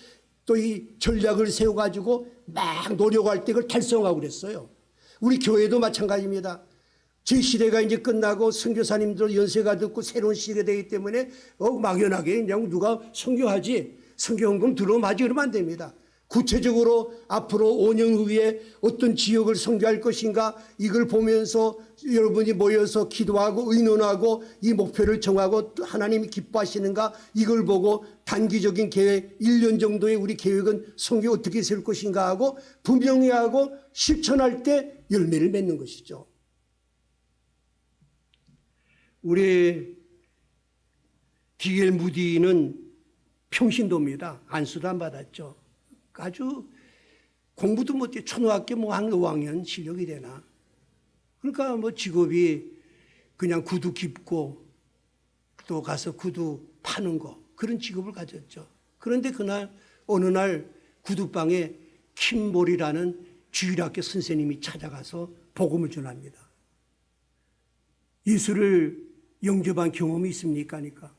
S1: 또 이 전략을 세워가지고 막 노력할 때 그걸 달성하고 그랬어요. 우리 교회도 마찬가지입니다. 제 시대가 이제 끝나고 선교사님들 연세가 듣고 새로운 시대가 되기 때문에 막연하게 그냥 누가 선교하지, 선교헌금 들어오면 그러면 안 됩니다. 구체적으로 앞으로 5년 후에 어떤 지역을 선교할 것인가, 이걸 보면서 여러분이 모여서 기도하고 의논하고 이 목표를 정하고 하나님이 기뻐하시는가, 이걸 보고 단기적인 계획 1년 정도의 우리 계획은 선교 어떻게 세울 것인가 하고 분명히 하고 실천할 때 열매를 맺는 것이죠. 우리 D.L. 무디는 평신도입니다. 안수도 안 받았죠. 아주 공부도 못해. 초등학교 한 5학년 실력이 되나. 그러니까 직업이 그냥 구두 깁고 또 가서 구두 파는 거, 그런 직업을 가졌죠. 그런데 그날 어느 날 구두방에 킴볼이라는 주일학교 선생님이 찾아가서 복음을 전합니다. 예수를 영접한 경험이 있습니까? 하니까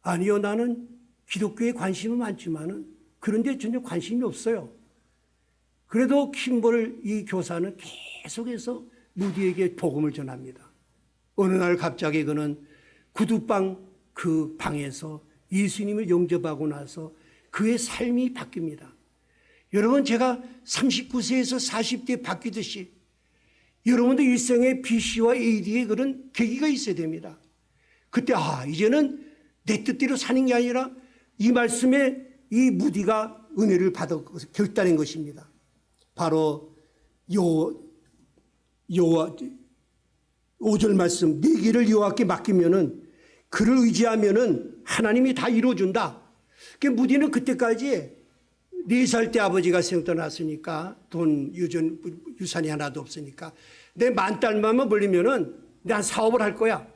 S1: 아니요, 나는 기독교에 관심은 많지만은 그런데 전혀 관심이 없어요. 그래도 킴볼 이 교사는 계속해서 무디에게 복음을 전합니다. 어느 날 갑자기 그는 구두방 그 방에서 예수님을 영접하고 나서 그의 삶이 바뀝니다. 여러분, 제가 39세에서 40대에 바뀌듯이 여러분도 일생에 BC와 AD에 그런 계기가 있어야 됩니다. 그때 이제는 내 뜻대로 사는 게 아니라 이 말씀에 이 무디가 은혜를 받아 결단한 것입니다. 바로 5절 말씀, 네 길을 여호와께 맡기면은 그를 의지하면은 하나님이 다 이루어준다. 그러니까 무디는 그때까지 4살 때 아버지가 생떠났으니까 돈 유산이 하나도 없으니까 내 만달만 벌리면은 난 사업을 할 거야.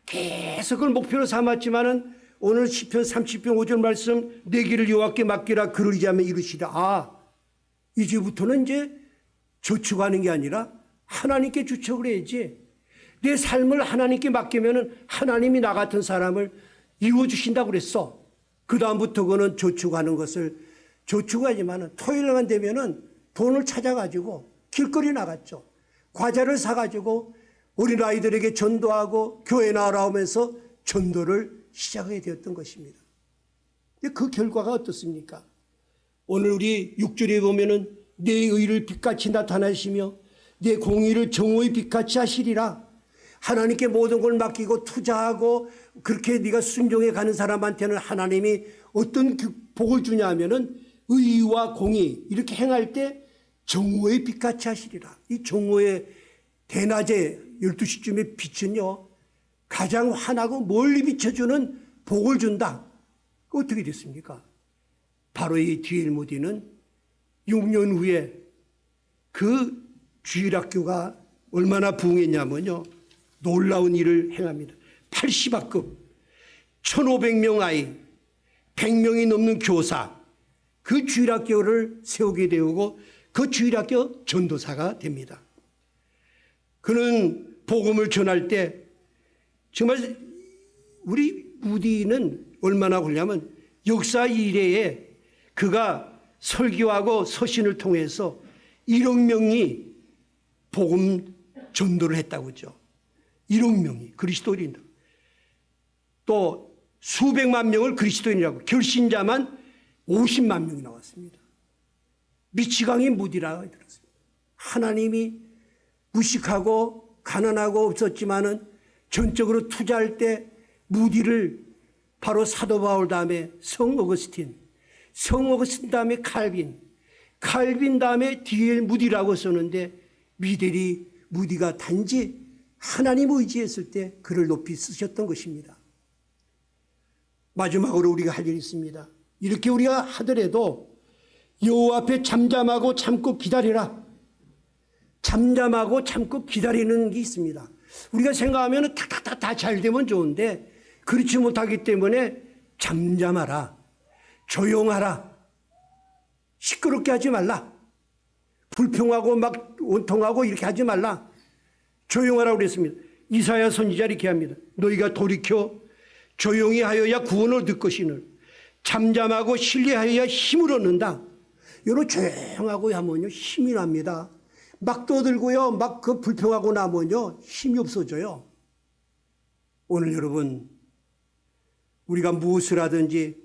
S1: 계속 그걸 목표로 삼았지만은 오늘 시편 30편 5절 말씀, 내 길을 여호와께 맡기라 그를 의지하면 이루시라. 이제부터는 이제 저축하는 게 아니라 하나님께 주축을 해야지. 내 삶을 하나님께 맡기면은 하나님이 나 같은 사람을 이루어주신다고 그랬어. 그 다음부터 그는 저축하는 것을 저축하지만은 토요일만 되면은 돈을 찾아가지고 길거리 나갔죠. 과자를 사가지고 어린아이들에게 전도하고 교회 나오면서 전도를 시작하게 되었던 것입니다. 그 결과가 어떻습니까? 오늘 우리 6절에 보면은 내 의를 빛같이 나타내시며 내 공의를 정오의 빛같이 하시리라. 하나님께 모든 걸 맡기고 투자하고 그렇게 네가 순종해 가는 사람한테는 하나님이 어떤 복을 주냐 하면은 의와 공의 이렇게 행할 때 정오의 빛같이 하시리라. 이 정오의 대낮에 12시쯤에 빛은요, 가장 환하고 멀리 비춰주는 복을 준다. 어떻게 됐습니까? 바로 이 D.L. 무디는 6년 후에 그 주일학교가 얼마나 부흥했냐면요, 놀라운 일을 행합니다. 80학급, 1,500명 아이, 100명이 넘는 교사, 그 주일학교를 세우게 되고 그 주일학교 전도사가 됩니다. 그는 복음을 전할 때 정말 우리 무디는 얼마나 그러냐면 역사 이래에 그가 설교하고 서신을 통해서 1억 명이 복음 전도를 했다고 하죠. 1억 명이 그리스도인이다. 또 수백만 명을 그리스도인이라고, 결신자만 50만 명이 나왔습니다. 미치광이 무디라고 들었습니다. 하나님이 무식하고 가난하고 없었지만은 전적으로 투자할 때 무디를 바로 사도 바울 다음에 성 어거스틴 다음에 칼빈 다음에 D.L. 무디라고 썼는데 무디가 단지 하나님 의지했을 때 그를 높이 쓰셨던 것입니다. 마지막으로 우리가 할 일이 있습니다. 이렇게 우리가 하더라도 여호와 앞에 잠잠하고 참고 기다리라. 잠잠하고 참고 기다리는 게 있습니다. 우리가 생각하면 탁탁탁 다 잘 되면 좋은데 그렇지 못하기 때문에 잠잠하라. 조용하라. 시끄럽게 하지 말라. 불평하고 막 원통하고 이렇게 하지 말라. 조용하라고 그랬습니다. 이사야 선지자 이렇게 합니다. 너희가 돌이켜 조용히 하여야 구원을 얻을 것이늘 잠잠하고 신뢰하여야 힘을 얻는다. 여러분 조용하고 하면요 힘이 납니다. 막 떠들고요 막 그 불평하고 나면요 힘이 없어져요. 오늘 여러분 우리가 무엇을 하든지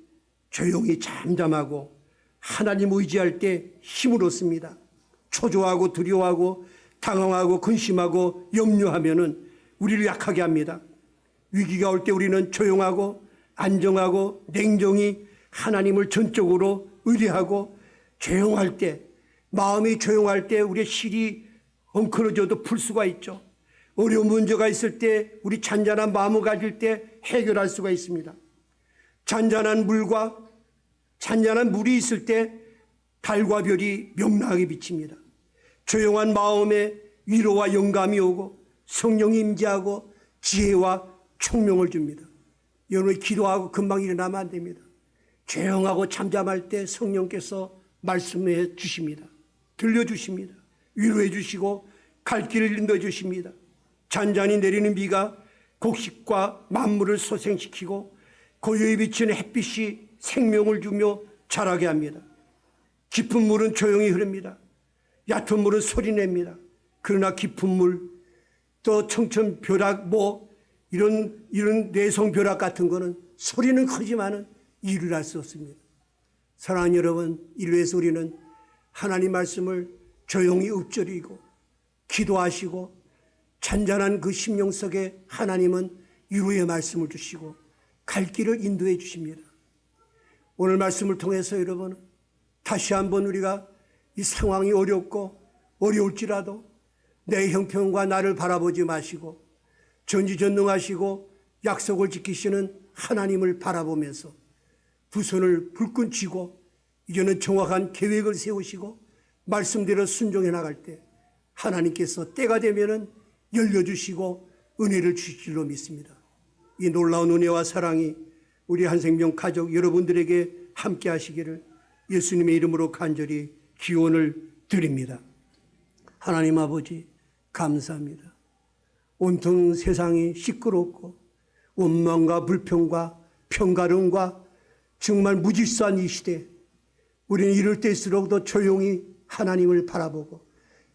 S1: 조용히 잠잠하고 하나님 의지할 때 힘을 얻습니다. 초조하고 두려워하고 당황하고 근심하고 염려하면은 우리를 약하게 합니다. 위기가 올 때 우리는 조용하고 안정하고 냉정히 하나님을 전적으로 의뢰하고 조용할 때 마음이 조용할 때 우리의 실이 엉클어져도 풀 수가 있죠. 어려운 문제가 있을 때 우리 잔잔한 마음을 가질 때 해결할 수가 있습니다. 잔잔한 물이 있을 때 달과 별이 명랑하게 비칩니다. 조용한 마음에 위로와 영감이 오고 성령이 임재하고 지혜와 총명을 줍니다. 여러분이 기도하고 금방 일어나면 안 됩니다. 조용하고 잠잠할 때 성령께서 말씀해 주십니다. 들려주십니다. 위로해 주시고 갈 길을 인도해 주십니다. 잔잔히 내리는 비가 곡식과 만물을 소생시키고 고요히 비치는 햇빛이 생명을 주며 자라게 합니다. 깊은 물은 조용히 흐릅니다. 얕은 물은 소리냅니다. 그러나 깊은 물, 또 청천벼락 이런 내성벼락 같은 거는 소리는 크지만은 일을 할 수 없습니다. 사랑하는 여러분, 이를 위해서 우리는 하나님 말씀을 조용히 읊조리고 기도하시고 잔잔한 그 심령 속에 하나님은 위로의 말씀을 주시고 갈 길을 인도해 주십니다. 오늘 말씀을 통해서 여러분 다시 한번 우리가 이 상황이 어렵고 어려울지라도 내 형편과 나를 바라보지 마시고 전지전능하시고 약속을 지키시는 하나님을 바라보면서 두 손을 불끈 쥐고 이제는 정확한 계획을 세우시고 말씀대로 순종해 나갈 때 하나님께서 때가 되면은 열려주시고 은혜를 주실 줄로 믿습니다. 이 놀라운 은혜와 사랑이 우리 한생명 가족 여러분들에게 함께 하시기를 예수님의 이름으로 간절히 기원을 드립니다. 하나님 아버지 감사합니다. 온통 세상이 시끄럽고 원망과 불평과 평가름과 정말 무질서한 이 시대, 우리는 이럴 때일수록 더 조용히 하나님을 바라보고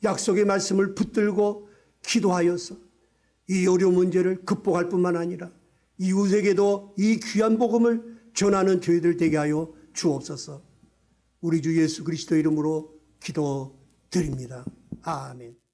S1: 약속의 말씀을 붙들고 기도하여서 이 어려운 문제를 극복할 뿐만 아니라 이웃에게도 이 귀한 복음을 전하는 저희들 되게 하여 주옵소서. 우리 주 예수 그리스도 이름으로 기도드립니다. 아멘.